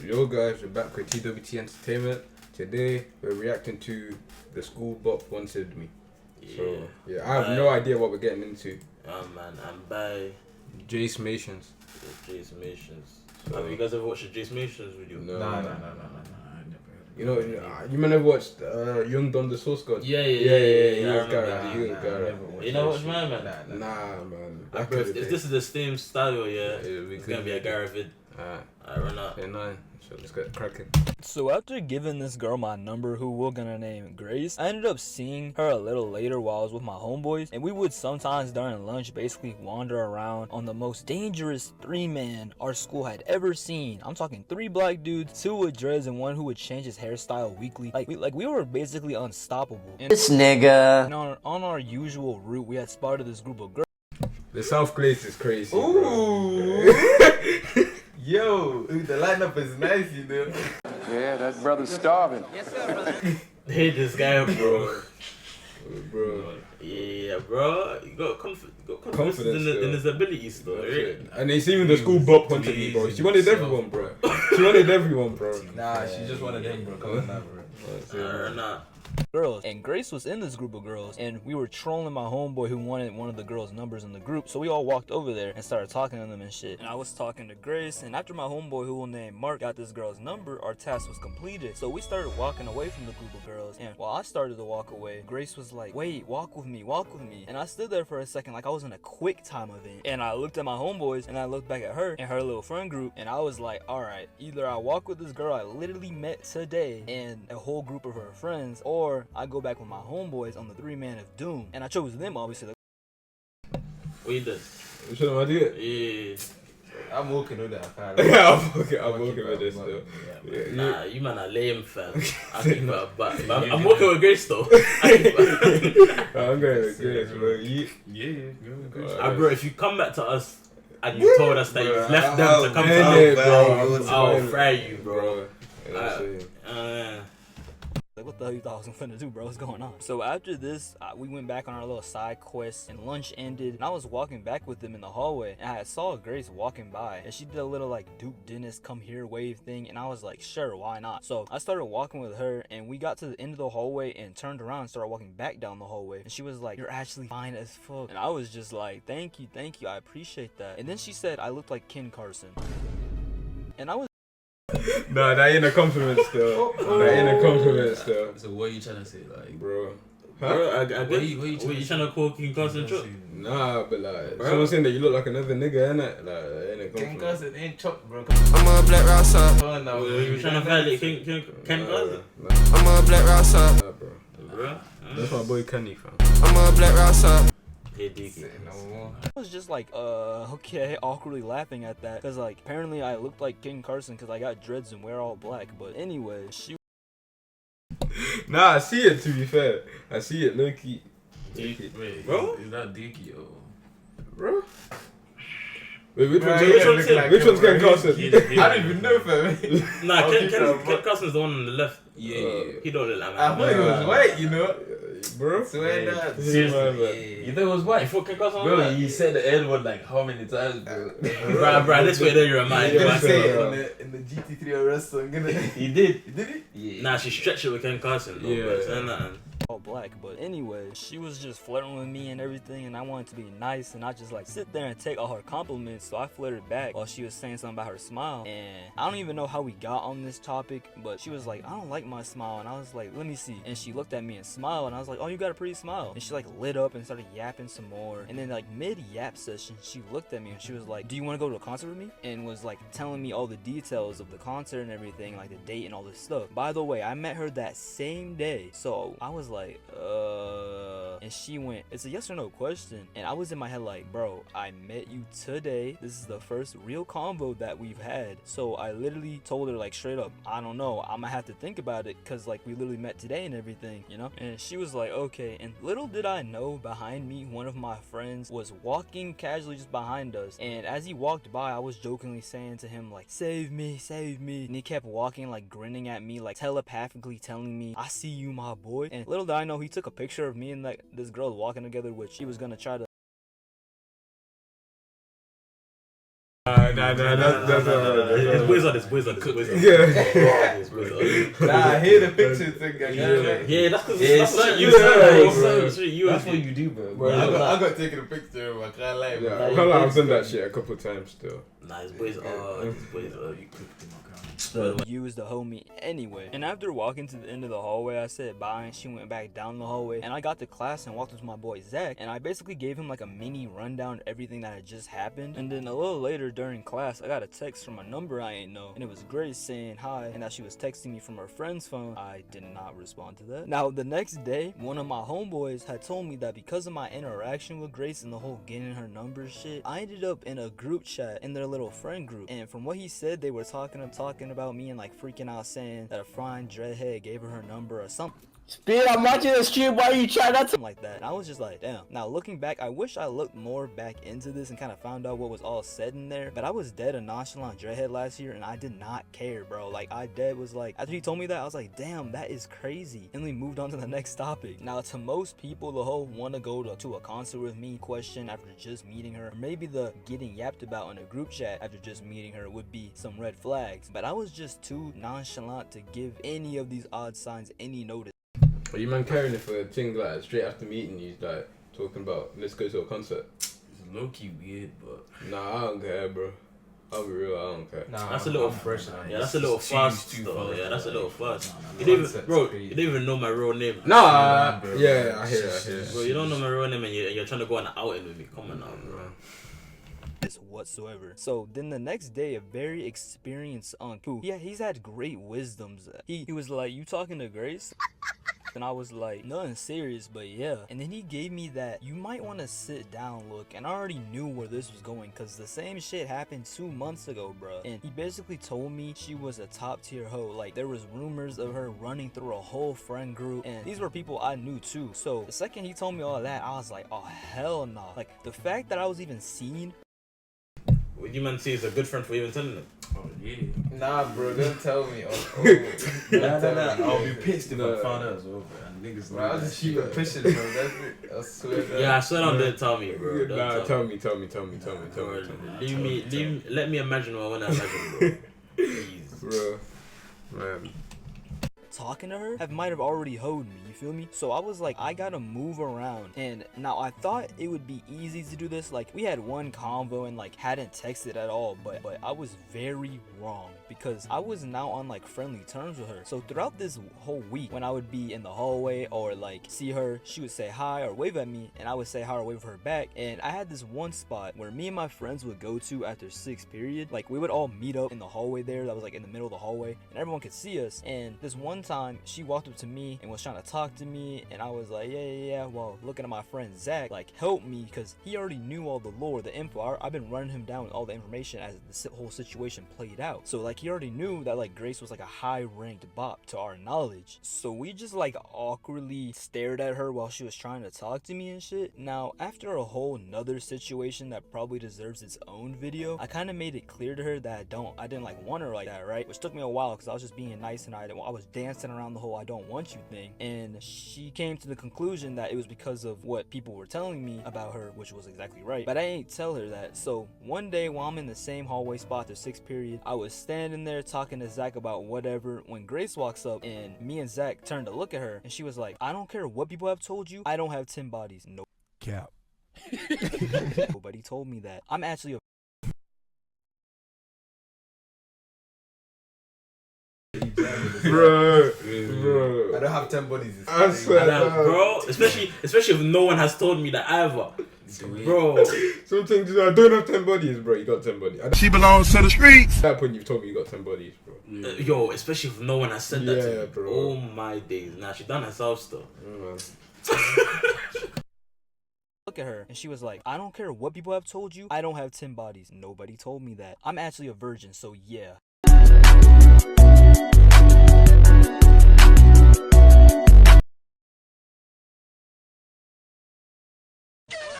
Yo guys, we're back with TWT Entertainment. Today we're reacting to the School Bop Wanted Me. So yeah, I have no idea what we're getting into. Man, I'm by Jace Mations. Jace Mations. Have you guys ever watched the Jace Mations video? No. I never heard of it. You know, you might have watched Young Don the Source God. Yeah. He I was remember Garrett. He was Garrett. You know what's man? Nah, man. Bro, if this is the same style, it's gonna be a Garrett vid. I run out. Yeah, 9. So let's get cracking. So after giving this girl my number, who we're gonna name Grace, I ended up seeing her a little later while I was with my homeboys, and we would sometimes during lunch basically wander around on the most dangerous 3-man our school had ever seen. I'm talking 3 black dudes, 2 with dreads, and 1 who would change his hairstyle weekly. We were basically unstoppable. And this nigga. And on our usual route, we had spotted this group of girls. The South Place is crazy. Ooh. Yo, the lineup is nice, you know. Yeah, that brother's starving. Yes, sir, brother. Hate this guy, bro. Bro. Yeah, bro. You got confidence in his abilities, though, right? And it's even the School Bop wanted me, bro. She wanted everyone, bro. She wanted everyone, bro. Nah, she just wanted him, bro. Come on now, bro. Nah. Girls, and Grace was in this group of girls, and we were trolling my homeboy who wanted one of the girls' numbers in the group, so we all walked over there and started talking to them and shit. And I was talking to Grace, and after my homeboy, who will name Mark, got this girl's number, our task was completed. So we started walking away from the group of girls, and while I started to walk away, Grace was like, wait, walk with me, and I stood there for a second like I was in a quick time event, and I looked at my homeboys, and I looked back at her and her little friend group, and I was like, alright, either I walk with this girl I literally met today and a whole group of her friends, or I go back with my homeboys on the 3-man of doom. And I chose them, obviously. What you did? Which one am I doing? Yeah. I'm walking with that, fam. Yeah, I'm walking with this though. Yeah, Nah, you man are lame, fam. I think about but I'm walking with Grace though. I'm going with Grace, bro. Yeah. Bro, if you come back to us and you told us that you left them to come to us, bro, I'll fry you, bro. Like, what the hell you thought I was gonna do, bro? What's going on? So after this, we went back on our little side quest, and lunch ended, and I was walking back with them in the hallway, and I saw Grace walking by, and she did a little like Duke Dennis come here wave thing, and I was like, sure, why not? So I started walking with her, and we got to the end of the hallway and turned around and started walking back down the hallway, and she was like, you're actually fine as fuck. And I was just like, thank you, I appreciate that. And then she said I looked like Ken Carson, and I was Nah, that ain't a compliment still. That ain't a compliment still. So what are you trying to say, like, Bro. Huh? Bro, what you trying to call King Carson Chop? Nah, but like, someone saying that you look like another nigga, innit? Like, that ain't a King compliment. Carson ain't chopped, bro. I'm a black rasta. Come on now. You trying to violate Ken Carson? I'm a black rasta. Nah, bro. Bro? That's my boy Kenny, fam. I'm a black rasta. Hey, DK. I was just like, okay, awkwardly laughing at that, because like apparently I looked like King Carson because I got dreads and wear all black. But anyway, she. Nah, I see it, to be fair. I see it, low key. Wait, bro? Is that Dookie or? Bro? Wait, which Bro, one's yeah, which look one's like which him, one's bro. Ken Carson? I don't even know, fam. Nah, I'll keep that, Ken Carson's the one on the left. Yeah. He don't look like I man. thought he was white, you know. Bro? Swear that. Seriously. You thought it was white? You thought Ken Carson was Bro, white? you said the N word like how many times, bro? Bro, this way there you're a man. You're gonna Yeah, say bro. it in the GT3 arrest song, gonna. He did. Did he? Yeah. Nah, she stretched it with Ken Carson though. Yeah. Bro. Saying that. All black. But anyway, she was just flirting with me and everything, and I wanted to be nice and not just like sit there and take all her compliments. So I flirted back while she was saying something about her smile, and I don't even know how we got on this topic, but she was like, I don't like my smile, and I was like, let me see. And she looked at me and smiled, and I was like, oh, you got a pretty smile. And she like lit up and started yapping some more, and then like mid yap session she looked at me and she was like, do you want to go to a concert with me? And was like telling me all the details of the concert and everything, like the date and all this stuff. By the way, I met her that same day, so I was like, and she went, it's a yes or no question. And I was in my head like, bro, I met you today. This is the first real convo that we've had. So I literally told her like straight up, I don't know, I'm gonna have to think about it, because like we literally met today and everything, you know. And she was like, okay. And little did I know, behind me one of my friends was walking casually just behind us, and as he walked by I was jokingly saying to him like, save me, and he kept walking like grinning at me, like telepathically telling me, I see you, my boy. And little did I know he took a picture of me and like this girl walking together, which he was gonna try to It's boys on this. Nah, I hear the picture thing. Yeah, that's because Yeah, that's what son, you yeah, said. bro. That's what you do, bro. Bro, I got taken a picture of. I can't lie, Yeah, bro. I can't lie, I've done that shit a couple of times still. Nah, it's boys. You clicked in my You was the homie anyway. And after walking to the end of the hallway, I said bye and she went back down the hallway. And I got to class and walked with my boy Zach. And I basically gave him like a mini rundown of everything that had just happened. And then a little later during class, I got a text from a number I ain't know. And it was Grace saying hi and that she was texting me from her friend's phone. I did not respond to that. Now, the next day, one of my homeboys had told me that because of my interaction with Grace and the whole getting her number shit, I ended up in a group chat in their little friend group. And from what he said, they were talking about me and like freaking out saying that a fine dreadhead gave her number or something. Speed, I'm watching the stream. Why you trying not to? Something like that. And I was just like, damn. Now looking back, I wish I looked more back into this and kind of found out what was all said in there. But I was dead a nonchalant dreadhead last year and I did not care, bro. Like I dead was like, after he told me that, I was like, damn, that is crazy. And we moved on to the next topic. Now to most people, the whole want to go to a concert with me question after just meeting her, or maybe the getting yapped about in a group chat after just meeting her would be some red flags. But I was just too nonchalant to give any of these odd signs any notice. Are you man carrying it for things like straight after meeting you, like talking about let's go to a concert? It's low key weird, but Nah, I don't care, bro. I'll be real, I don't care. Nah, that's a little fresh. Yeah, that's a little fast. Though. Yeah, that's a little fast. You don't even know my real name. Nah, yeah, I hear it. Bro, you don't know my real name and you're trying to go on an outing with me. Come on now, bro. Whatsoever. So then the next day, a very experienced uncle, he's had great wisdoms. He was like, you talking to Grace? And I was like, nothing serious, but yeah. And then he gave me that you might want to sit down look, and I already knew where this was going because the same shit happened 2 months ago, bro. And he basically told me she was a top tier hoe. Like there was rumors of her running through a whole friend group, and these were people I knew too. So the second he told me all that, I was like, oh hell no. Like the fact that I was even seen. Would you man say it's a good friend for even telling them? Oh yeah. Nah, bro, don't tell me. Nah. I'll be pissed if I found out as well, bro. And niggas Bro, I'll just keep it pushing, bro. That's it. I swear. Yeah, I swear on didn't tell me, bro. Nah, tell me. Let me imagine what I want to imagine, bro. Please. Bro, man. Talking to her might have already hoed me, you feel me? So I was like, I gotta move around. And now I thought it would be easy to do this, like we had one convo and like hadn't texted at all, but I was very wrong because I was now on like friendly terms with her. So throughout this whole week, when I would be in the hallway or like see her, she would say hi or wave at me and I would say hi or wave her back. And I had this one spot where me and my friends would go to after 6th period. Like we would all meet up in the hallway there that was like in the middle of the hallway and everyone could see us. And this one time she walked up to me and was trying to talk to me and I was like, yeah, well, looking at my friend Zach, like help me because he already knew all the lore, the info. I've been running him down with all the information as the whole situation played out. So like he already knew that like Grace was like a high ranked bop to our knowledge. So we just like awkwardly stared at her while she was trying to talk to me and shit. Now after a whole nother situation that probably deserves its own video, I kind of made it clear to her that I didn't like want her like that, right? Which took me a while because I was just being nice and I was dancing around the whole I don't want you thing. And she came to the conclusion that it was because of what people were telling me about her, which was exactly right. But I ain't tell her that. So one day while I'm in the same hallway spot, the 6th period, I was standing there talking to Zach about whatever when Grace walks up and me and Zach turned to look at her and she was like, I don't care what people have told you, I don't have 10 bodies. No cap. Nobody told me that. I'm actually a Bro. I don't have 10 bodies. I swear, bro. Especially if no one has told me that either. Bro. Sometimes I don't have 10 bodies, bro. You got 10 bodies. She belongs to the streets. At that point, you've told me you got 10 bodies, bro. Yo, especially if no one has said that to me. Bro. Oh my days. Nah, she done herself still. look at her and she was like, I don't care what people have told you, I don't have 10 bodies. Nobody told me that. I'm actually a virgin, so yeah.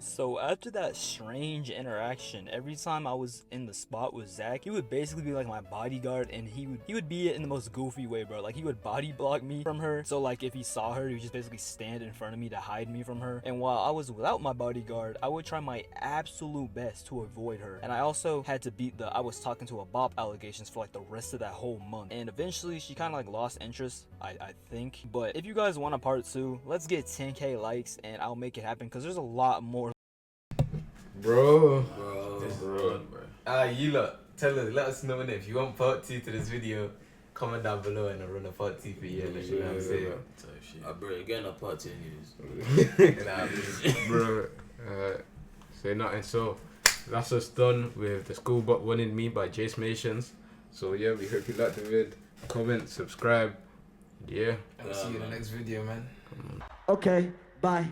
So after that strange interaction, every time I was in the spot with Zach, he would basically be like my bodyguard, and he would be it in the most goofy way, bro. Like he would body block me from her. So like if he saw her, he would just basically stand in front of me to hide me from her. And while I was without my bodyguard, I would try my absolute best to avoid her. And I also had to beat the I was talking to a bop allegations for like the rest of that whole month. And eventually she kind of like lost interest, I think. But if you guys want a part 2, let's get 10k likes and I'll make it happen, because there's a lot more. Bro. You lot, let us know if you want part 2 to this video. Comment down below and I'll run a part 2 for you. You know what I'm saying? Bro, you're getting a part 2 anyways. Bro, say nothing. So that's us done with the School Bop Winning Me by Jace Mations. So yeah, we hope you liked the vid. Comment, subscribe. Yeah. I'll see you in the next video, man. Okay, bye.